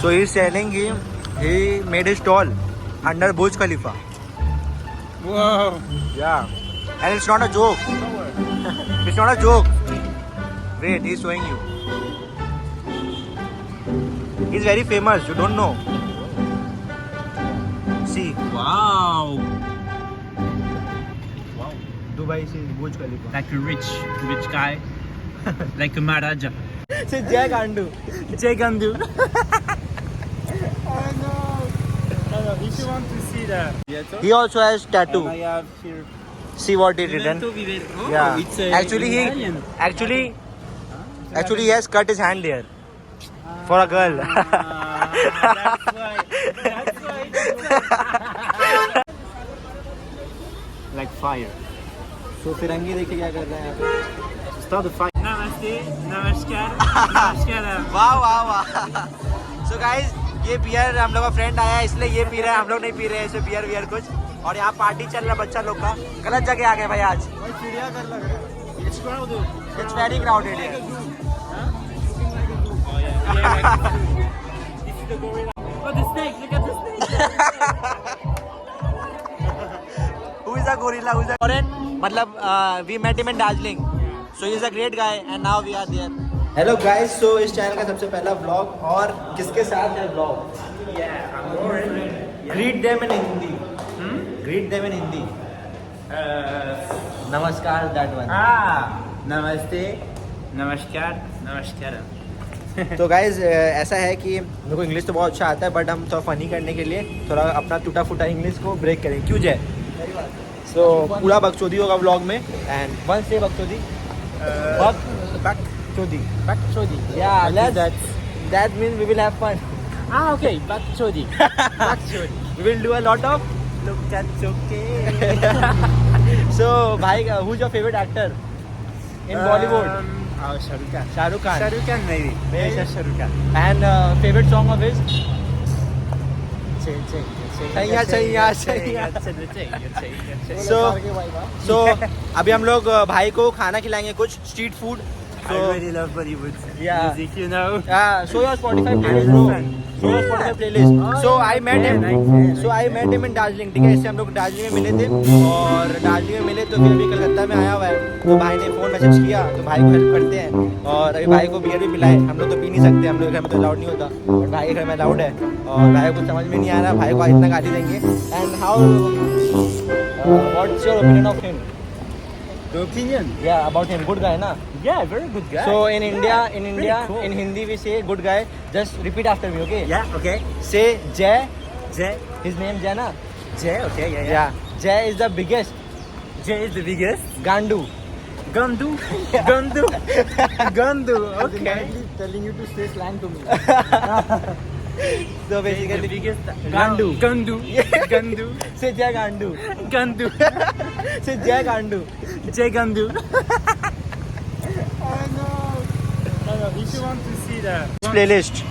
So he's telling he made his stall under Burj Khalifa. Wow. Yeah. And it's not a joke. It's not a joke. Wait, he's showing you. He's very famous. You don't know. See. Wow. Wow. Dubai is Burj Khalifa. Like a rich guy. Like a Maharaja. Say Jai Gandu. Jai Gandu. Oh no. No, if you want to see the theater, He also has tattoo. I have here. See what he written. Oh, Yeah. It's a Actually, Italian. Actually, he has cut his hand there for a girl. That's why. Like fire. So फिरंगी देखिए क्या कर रहे हैं यहाँ पे. Start the fire. Namaste. Namaskar. Namaskar. वाह वाह वाह. So guys, ये बियर हम लोग का फ्रेंड आया है इसलिए ये पी रहे हैं. हम लोग नहीं पी रहे हैं ऐसे बियर कुछ. और यहाँ पार्टी चल रहा है बच्चा लोग का. गलत जगह आ गए भाई आज. चिड़ियाघर लग रहा है. It's crowded. It's very crowded here. Oh yeah. This is the gorilla. Oh, the snake. Look at the snake. Who is a gorilla? Who is a foreign? मतलब we met him in Darjeeling. So he is a great guy and now we are there. Hello guys, so इस channel का सबसे पहला vlog और किसके साथ है vlog? Yeah, I'm bored. Greet them in Hindi. Greet them in Hindi. Namaskar, that one. Namaste. Namaskar. Namaskar. तो guys ऐसा है कि मेरे को इंग्लिश तो बहुत अच्छा आता है बट हम थोड़ा फनी करने के लिए थोड़ा अपना टूटा फूटा इंग्लिश को ब्रेक करें. क्यों जय? सो पूरा बकचोदी होगा व्लॉग में एंड वन से बकचोदी. बकचोदी. Yeah, that means we will have fun. Okay. Bakchodi. Bakchodi. We will do a lot of Look at okay. so भाई who's your favorite actor in Bollywood? Shah Rukh Khan. Shah Rukh Khan. Shah Rukh Khan maybe. Maybe. Shah Rukh Khan. And favorite song of his? So अभी हम लोग भाई को खाना खिलाएंगे कुछ street food. I really love Bollywood music, you know. So your Spotify playlist, bro. So your Spotify playlist. So I met him. So I met him in Darjeeling. ठीक है, इससे हम लोग दार्जिलिंग में मिले थे और दार्जिलिंग में मिले तो फिर अभी कलकत्ता में आया हुआ है. तो भाई ने फ़ोन मैसेज किया तो भाई को हेल्प करते हैं और अभी भाई को बियर भी पिलाए. हम लोग तो पी नहीं सकते, हम लोग घर में तो अलाउड नहीं होता बट भाई के घर में अलाउड है और भाई को समझ में नहीं आ रहा. भाई को इतना गाली देंगे. And how what's your opinion of him? The opinion? Yeah, about him. Good guy, na? Yeah, very good guy. So in India, cool. in Hindi we say good guy. Just repeat after me, okay? Yeah, okay. Say Jay. Jay. His name Jay, na? Jay, okay, yeah. Yeah. Jay is the biggest. Jay is the biggest. Gandu. Gandu. Gandu. Gandu. Okay. Telling you to say slang to me. So The basically, biggest. Gandu. Gandu. Gandu. say Jay Gandu. Gandu. say Jay Gandu. Jay Gandu. Oh no. If you want to see the Playlist.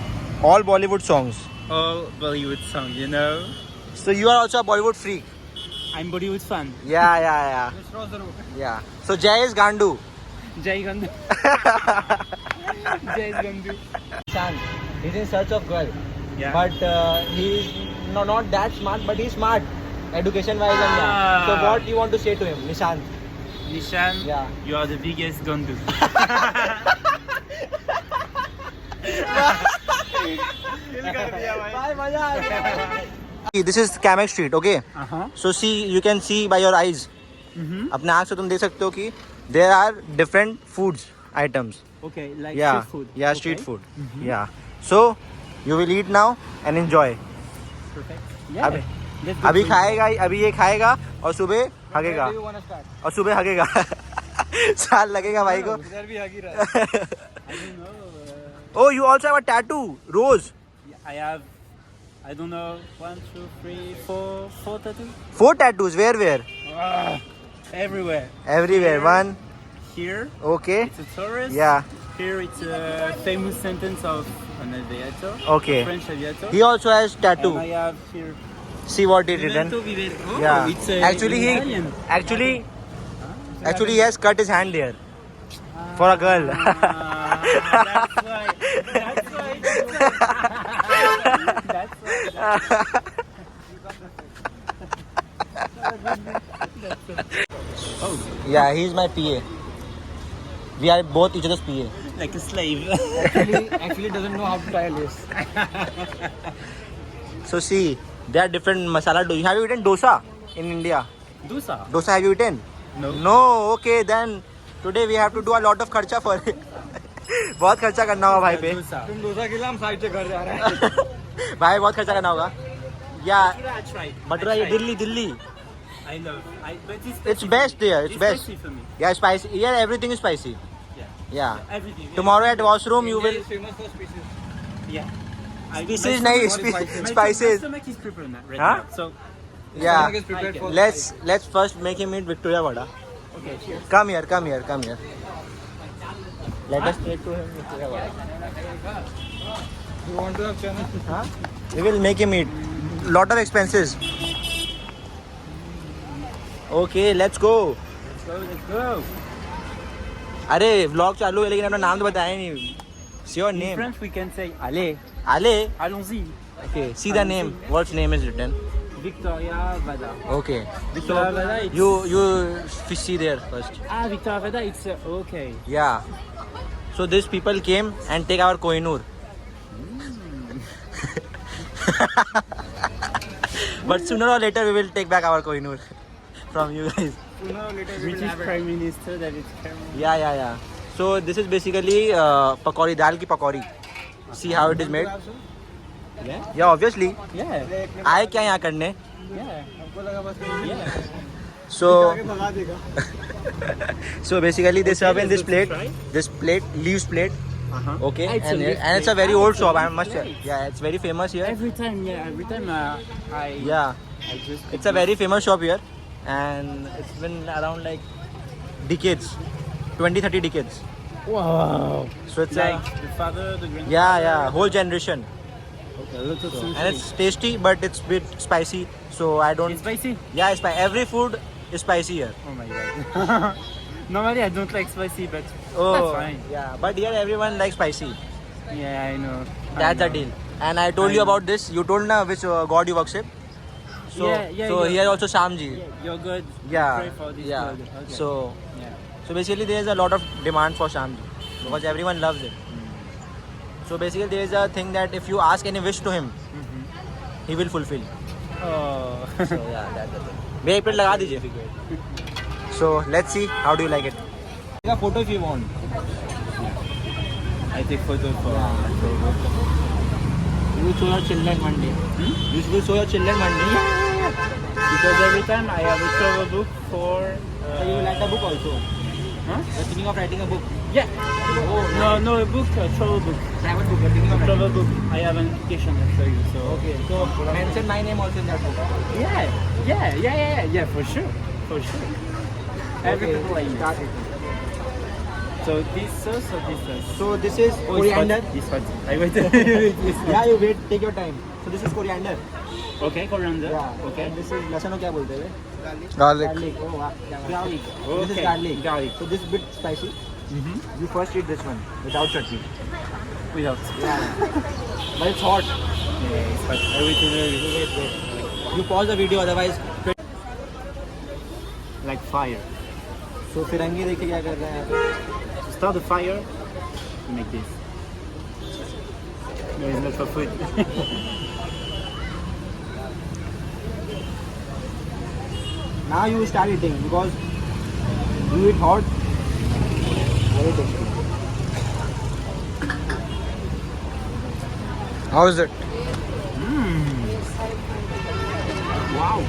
All Bollywood songs. all Bollywood song, you know. So you are also a Bollywood freak. I'm Bollywood fan. Yeah. Yeah. So Jay is Gandu. Jay Gandu. Jay is Gandu. Son, he's in search of girl. Yeah. But he's not that smart, but he's smart, education-wise and yeah. So what you want to say to him, Nishant? Nishan, Yeah. you are the biggest Gandu. This is Kamek Street, okay? Uh-huh. So see, you can see by your eyes. अपने आँख से तुम देख सकते हो कि there are different foods items. Okay, like Yeah, street food. yeah, Okay. street food. Yeah. So you will eat now and enjoy. Perfect. Yeah. अभी- Let's go अभी to- खाएगा, अभी ये खाएगा और सुबह हगेगा और सुबह हगेगा. साल लगेगा भाई को. इधर भी आगे रहा. I don't know. Oh, you also have a tattoo, rose. I have, I don't know, 1, 2, 3, 4 tattoos. 4 tattoos. Where? Everywhere. Everywhere. One. Here, Okay. it's a Taurus. Yeah. Here, it's a famous sentence of an aviator. Okay. French aviator. He also has tattoo. And I have here. See what he written. Vivento. Oh, Yeah. it's a Actually, Italian. Actually, he has cut his hand there for a girl. That's why. Oh, Yeah, he's my PA. We are both each other's PA. like a slave. Actually doesn't know how to tie a lace. So see, there are different masala dosa. Have you eaten dosa in India? Dosa? Dosa have you eaten? No. No, okay then. Today we have to do a lot of खर्चा for it. बहुत खर्चा करना होगा भाई पे. Dosa. तुम डोसा के लिए हम साइड से घर जा रहे हैं. भाई बहुत खर्चा करना होगा. Yeah, I tried. बटुरा ये Delhi. I love. But It's best there. It's best. spicy for me. Yeah, spicy. Yeah, everything is spicy. Yeah. Yeah. Everything. Tomorrow at washroom you will. India is famous for species. Yeah. Species my नहीं, stomach- my spices. stomach is prepared now, right Huh? now. So, Yeah. Stomach is prepared for Let's first make him eat Victoria Vada. okay, cheers. Come here. Let us take to him Victoria Vada. You want to have chana? Huh? We will make him eat. Lot of expenses. Okay, let's go. Let's go. अरे vlog चालू है लेकिन अपना नाम तो बताया नहीं. See your In name. French, we can say allez, Ale. allons-y. Okay. See the name. What name is written? Victoria Vada. Okay. Victoria Vada. It's, You see there first. Victoria Vada. It's okay. Yeah. So these people came and take our Kohinoor. But sooner or later we will take back our Kohinoor from you guys. Sooner or later we will British have it. Prime Minister David Cameron. Yeah. So this is basically pakori, dal ki pakori. See how it is made? Yeah. Yeah, obviously. Yeah. आए क्या यहाँ करने? Yeah. हमको लगा बस Yeah. So आगे भगा देगा. so basically they serve in this let's plate. try. This plate, leaves plate. Uh-huh. Okay, It's a and leaf it's a plate. very old It's a shop. I leaf must say. plate. Yeah, it's very famous here. Every time I Yeah, I just it's a very famous shop here, and it's been around like decades, 20-30 decades. wow. So it's Like the father, the grandfather. yeah, whole generation, Okay, a lot of and it's tasty, but it's bit spicy. So I don't. It's spicy. Yeah, it's every food is spicy here. Oh my god. Normally I don't like spicy, but Oh, that's fine. yeah, but here everyone likes spicy. Yeah, I know. That's the deal. And I told I you know. about this. You told na which god you worship. So Yeah, so yeah. here also Shamji. Yeah, you're good. Yeah, Pray for this yeah. God. Okay. So yeah. so basically there is a lot of demand for Shamji because everyone loves it. So basically there is a thing that if you ask any wish to him, he will fulfill. Oh. So yeah, that's the thing. भैया एक plate लगा दीजिए. So let's see how do you like it. Take a photo if you want. I take photos for. You will show your children one day. You will show your children one day. Because every time I have a travel book for. So you will write a book also. Huh? You're thinking of writing a book. Yeah. Oh, No, a book, a travel book. Private book. You're thinking of Travel writing. book. I have an application I'll show you. So. Okay, so mention my name also in that book. Yeah, for sure. Every Okay, people like me. start it. So this sauce or this sauce? So this is Oh, it's hot. coriander. It's hot. I wait. Yeah, you wait. Take your time. So this is coriander. Okay, coriander. Yeah. Okay. And this is लहसुन को क्या बोलते हैं? Garlic. Garlic. Oh wow. Garlic. This is Okay. garlic. Garlic. So this bit spicy. Mm-hmm. You first eat this one without chutney. Without. Yeah. But it's hot. Yeah, it's hot. I wait. Wait. You pause the video otherwise. Like fire. So फिरंगी देखिए क्या कर रहा है यहाँ पे. To start the fire, you make this. No, it's not for food. Now you start eating because you eat hot. Very tasty. How is it? Wow.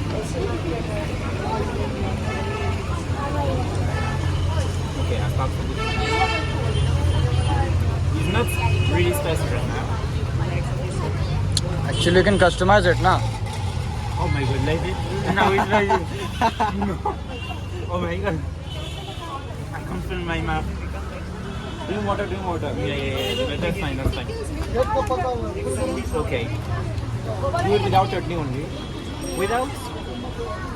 Okay, I'll start for this. It's not really spicy right now. Actually, you can customize it, na? Oh my god, like it? No, it's like it. No. Oh my god. I can't feel my mouth. Drink water. Yeah. But that's fine. Okay. Do it without chutney only. Without,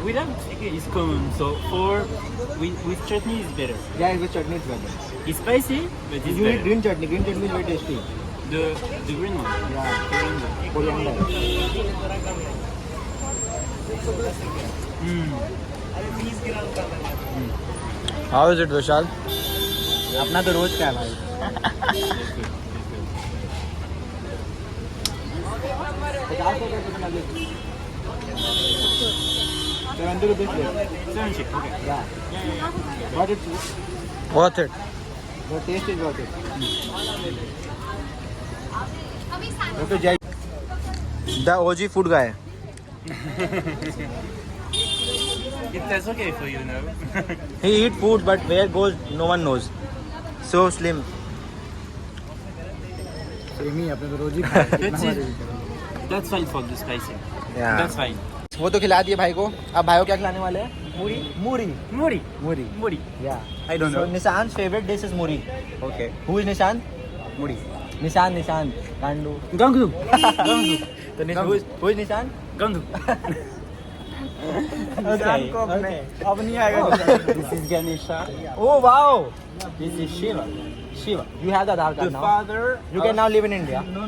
it's common. So with chutney is better. Yeah, with chutney it's better. It's spicy, but it's You eat better. green chutney. Green chutney is very tasty. The green one. Yeah. Coriander. How is it, Vishal? अपना तो रोज का है भाई. 70 rupees plate. 70. Okay. Yeah. But it's Worth it. the taste is worth it. Okay, Jai. The OG food guy. That's okay for you now. He eat food, but where goes no one knows. So slim. That's fine for the spicy. Yeah. That's fine. वो तो खिला दिए भाई को. अब भाई को क्या खिलाने वाले हैं? Muri. Muri. Muri. Muri. Muri. Yeah. I don't So know. Nishan's favorite dish is muri. Okay. Who is Nishan? Muri. Nishan. Gandu. Gangu. Gangu. So who is Nishan? Gangu. Nishan को अपने अब नहीं आएगा. This is Ganesha. Oh wow. This is Shiva. Shiva. You have the Aadhaar The card now. father. You can now live in India. No.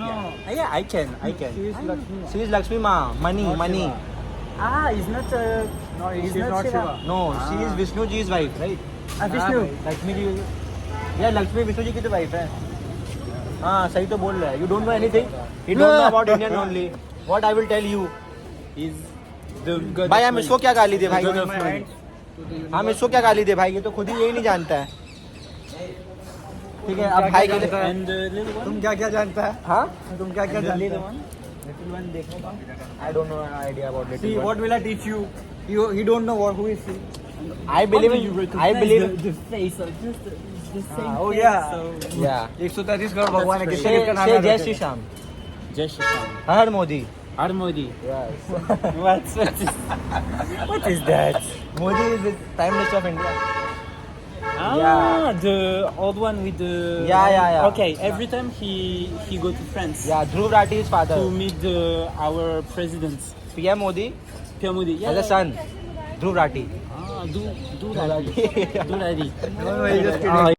Yeah, I can. She is Lakshmi Ma. Money. Ah, he's not. No, he's not Shiva. No, she is Vishnu ji's wife, right? Vishnu. Lakshmi ji. Yeah, Lakshmi Vishnu ji की तो wife है. हाँ सही तो बोल रहा है. You don't know anything. You don't know about Indian only. What I will tell you. He's the god. भाई हम इसको क्या गाली दे भाई? God of money. हम इसको क्या गाली दे भाई? ये तो खुद ही यही नहीं जानता है. ठीक है अब भाई के लिए. And the little one. तुम क्या क्या जानता है? हाँ? तुम क्या क्या The जानते little हो? one. Little one देखने का. I don't know an idea about little See, one. what will I teach you? You don't know who is he? I believe in. I believe. the face of just the same. Oh yeah. Yeah. 133 crore भगवान है कितने Say का नाम say याद Jai रखे? Shri Shyam. Jai Shri Ram. Har Modi. Har Modi. Yes. What is that? Modi is the Prime Minister of India. Ah, Yeah. the old one with the. Yeah. Okay, every time he go to France. Yeah, Dhruv Rathi is father. To meet our presidents. PM Modi PM Modi. Yeah. has a son. Dhruv Rathi. Ah, do Radi. No, he's just Ah,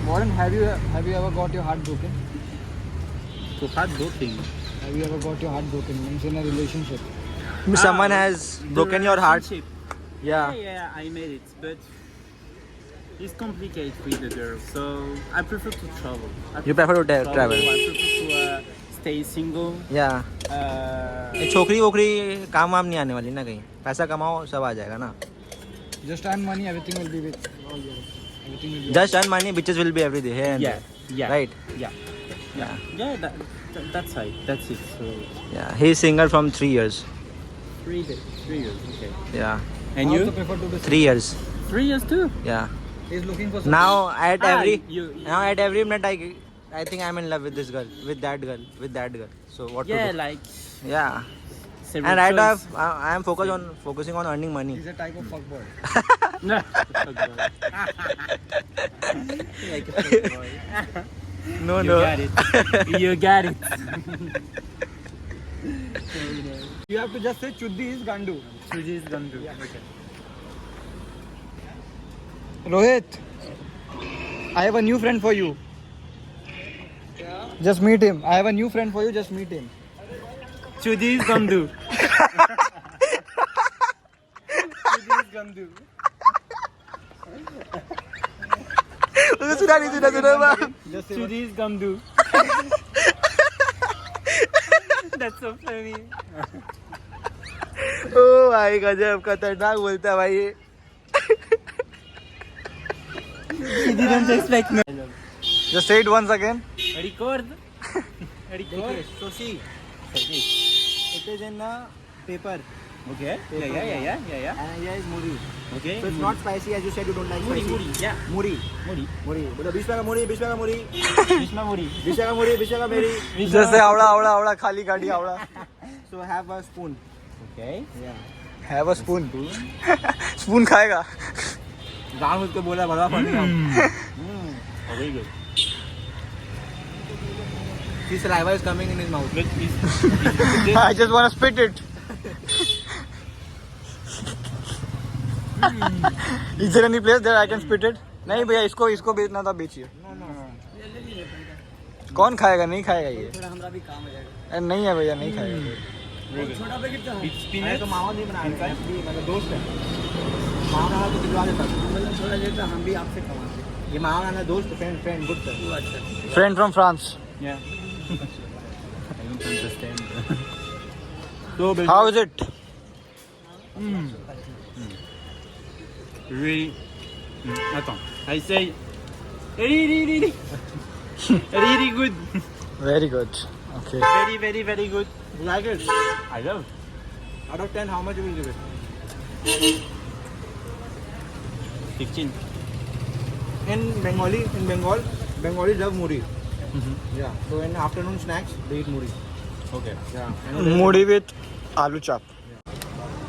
Warren, have you ever got your heart broken? so heartbroken. Have you ever got your heart broken? Means in a relationship. Someone has broken your heart. relationship. Yeah. Yeah, I made it, but it's complicated with the girl, so I prefer to travel. You prefer to travel. I prefer to stay single. Yeah. छोकरी वोकरी काम वाम नहीं आने वाली ना कहीं. पैसा कमाओ सब आ जाएगा ना. Just earn money, everything will be with all yours. Everything will be. Just earn money, bitches will be every day. Here and there. Yeah. Right. Yeah. That's right. That's it. So Yeah. He is single from 3 years. 3 years. Okay. Yeah. And I you? also prefer to be 3 years. 3 years too. Yeah. He's looking for. Now at every you- minute I think I'm in love with this girl, with that girl. So what Yeah, to do? like Yeah. several And right now choice. I am focusing on earning money. He's a type of fuckboy. No. Like a fuckboy. No, You got it. You got it. You have to just say Chuddi is Gandu. Suji is gonna do. Okay. Rohit, I have a new friend for you. Just meet him. I have a new friend for you. Just meet him. Suji is gonna do. सुना नहीं. Just say Suji is gonna do. That's so funny. ओ भाई गजब खतरनाक बोलता है भाई ये. He didn't expect me. Just say it once again. Record. Record. So see, it is in a paper. Okay. Yeah. And here is muri. Okay. So it's not spicy as you said you don't like Muri, spicy. muri. Yeah. Muri. Muri. बोलो 20 का muri. Vishma Muri. 20 का मेरी. Just say आवड़ा खाली गाड़ी आवड़ा. So have a spoon. Okay. Yeah. Have a spoon. Spoon खाएगा. गाँव उसको बोला बड़ा फनी हम. Very good. His saliva is coming in his mouth. But it's I just want to spit it. Is there any place that I can spit it? नहीं भैया इसको बेचना था बेचिए. कौन खाएगा, नहीं खाएगा ये। थोड़ा हमारा भी काम हो जाएगा। अरे नहीं है भैया, नहीं खाएगा कोई। छोटा पैकेट तो It's है। peanuts. तो मामा नहीं बना रहे हैं, मतलब दोस्त है। मामा तो भिजवा देता, मतलब थोड़ा देता हम भी आपसे कमाते। ये मामा ना दोस्त, फ्रेंड गुड सर। अच्छा। Friend from France. Yeah. I don't understand. So how is it? really. Attends. I say really really good. Very good. Okay. Very good. You like it? I love. Out of 10, how much you will give it? 15. In Bengal, Bengalis love muri. Yeah. So in afternoon snacks, they eat muri. Okay. Yeah. मूढ़ी with आलू चाप।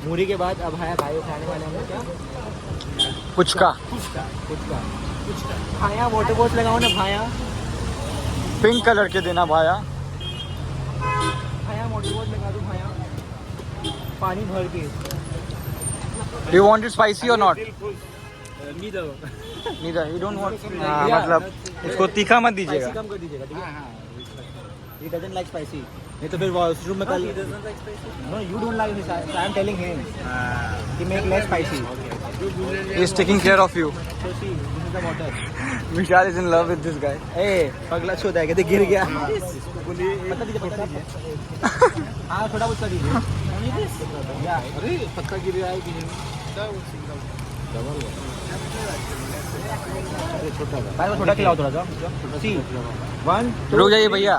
मूरी के बाद अब है भाई खाने वाले में क्या? पुचका। पुचका। भाया वाटर बॉट लगाओ ना भाया। पिंक कलर के देना भाया। भाया वाटर बॉट लगा दो भाया। पानी भर के। यू वांट इट स्पाइसी और not? Middle. Neither you don't want. मतलब इसको तीखा मत दीजिएगा। स्पाइसी कम कर दीजिएगा, ठीक है? He doesn't like spicy. नहीं तो फिर वॉशरूम में कल। No, you don't like this. I am telling him. He make less spicy. He is taking care of you. So see, this is the water. Vishal is in love with this guy. ए पगला छोटा है कहते गिर गया। पत्ता दीजिए पत्ता। हाँ थोड़ा बहुत दीजिए। या अरे पत्ता गिर गया है कि नहीं? छोटा भाई वो छोटा खिलाओ थोड़ा सा। सी 1 रुक जाइए भैया।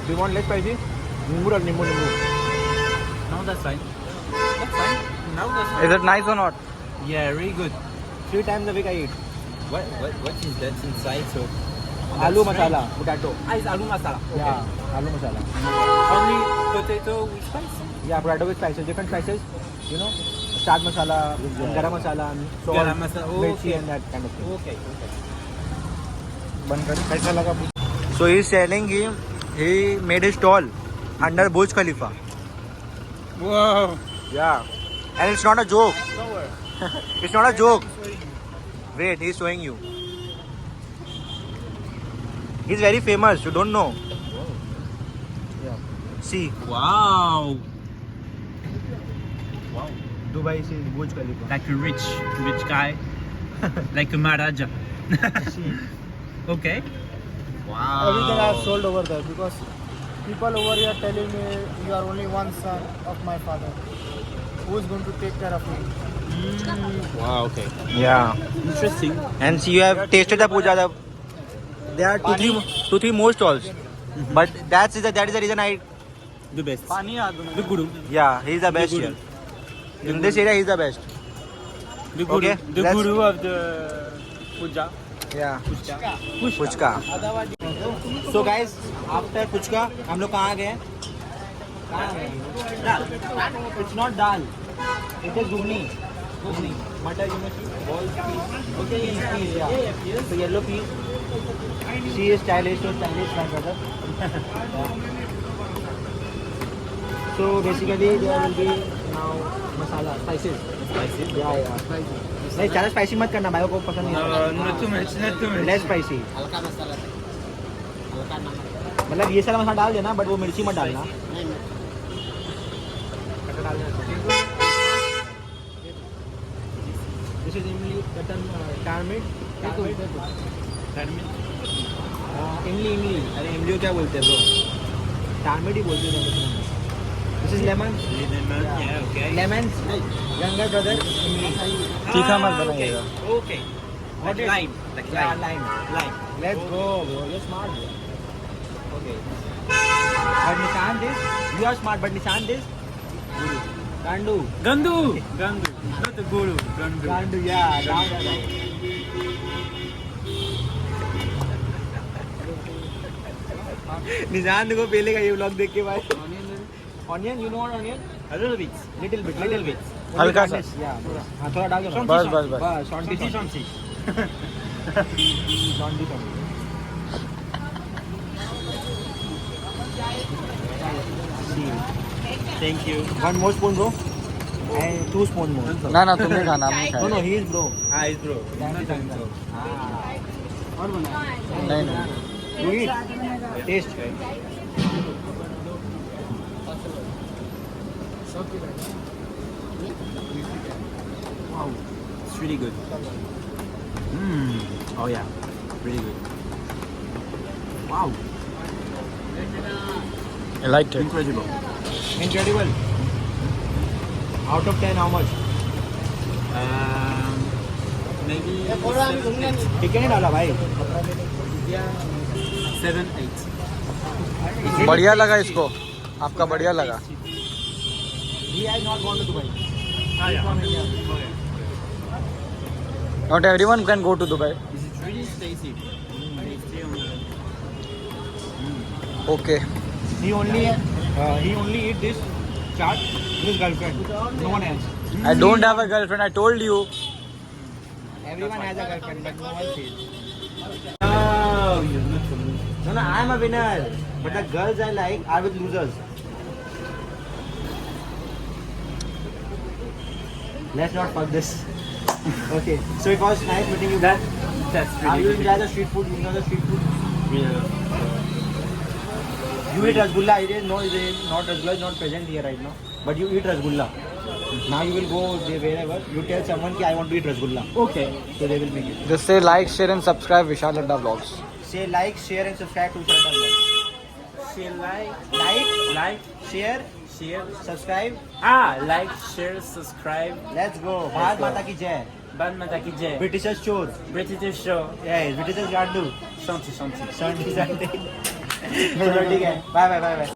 Do you want less spicy? नींबू डाल नींबू। No, that's fine. That's fine. Now that's fine. Is it nice or not? Yeah, really good. 3 times a week I eat. What is that inside? So आलू मसाला, potato. It's aloo masala. Yeah, आलू मसाला. Only potato with spice. Yeah, potato with spices, different spices. You know, chaat masala, garam masala, salt, Garam masala, mirchi okay. and that kind of thing. Okay. बनकर कैसा लगा? So he is telling he made his stall under Burj Khalifa. Wow. Yeah, and it's not a joke. It's not a joke. Wait, he's showing you. He's very famous. You don't know. Yeah. See, Wow. Wow. Dubai से Burj Khalifa. Like a rich guy. Like a Maharaja. Okay. Wow. Everything I have sold over there because people over here telling me you are only one son of my father. Who is going to take care of me? Wow. Okay. yeah, Interesting. and see, you have tasted the puja. There are two, three more stalls, but that is the reason I. The best. The guru. Yeah, he's the best guru. here. In this area, he's the best. The guru. Okay, The let's- guru of the puja. Yeah, Puja. puchka. So guys, after puchka हम लोग कहाँ गए? कहाँ गए? दाल. It's not dal. It is ghugni. Ghugni. Mutton you know, ball piece. Okay, piece, yeah. So yellow piece. She is stylish, so stylish, my brother. So basically there will be now masala, spices. Spicy. Yeah, yeah. नहीं ज़्यादा spicy मत करना, भाई को पसंद नहीं No, आता. not too much. Not too much. Less spicy. मतलब ये सारा मसाला डाल देना, बट वो मिर्ची मत डालना. This is इमली कटन टारमिट. इमली अरे इमली को क्या बोलते हैं ब्रो? टारमिट ही बोलते हैं. This is lemon. Lemon. Yeah. Okay. Lemon. Younger brother. इमली. तीखा मत okay. बनाइएगा. Okay. Like lime. Like Yeah, lime. lime. Let's go, bro. You're smart, bro. Okay. But Nishan this. You are smart, but Nishan this. Guru. Gandu. Gandu. Gandu. Not the guru. Gandu. Gandu, yeah. Gandu. निशान को पहले का ये vlog देख के भाई. Onion, you know what onion? A little bit. Little bit. हल्का सा. Yeah. हाँ थोड़ा डाल दो ना. बस बस बस. बस. Shonti, shonti. Shonti. See. Thank you. One more spoon, bro. And 2 spoon more. ना ना तुमने खाना हमने No, no, खाया he is bro. Eyes, bro. नहीं नहीं You eat. Taste. Wow. It's really good. Oh yeah. Really good. Wow. I liked it. Incredible. Incredible. Out of 10, how much? Maybe ठीक है नहीं डाला भाई. 7, 8. बढ़िया लगा इसको आपका बढ़िया लगा He has not gone to Dubai. Ah, yeah. Not everyone can go to Dubai. It's really tasty. Tasty on the... Okay. He only eat this chaat with his girlfriend. No one else. I don't have a girlfriend. I told you. Everyone has a girlfriend, but no one says. Oh, you're not for me. No, no, I am a winner. But the girls I like are with losers. Let's not fuck this. Okay, so it was nice meeting you. That's Are really you good. enjoy the street food? You enjoy the street food? Yeah. You eat rasgulla. It is not rasgulla is not present here right now. But you eat rasgulla. Now you will go there wherever. You tell someone that I want to eat rasgulla. Okay. So they will make it. Just say like, share and subscribe Vishal Ladda Vlogs. Say like, share and subscribe to Vishal Ladda Vlogs. Share, like, Like, share, subscribe. like, share, subscribe. Let's go. Bharat Mata ki jai. Bad Mata ki jai. Britishers chore. British show. Yes, Britishers can't do. Shanti. Sunday. चलो ठीक है. Bye.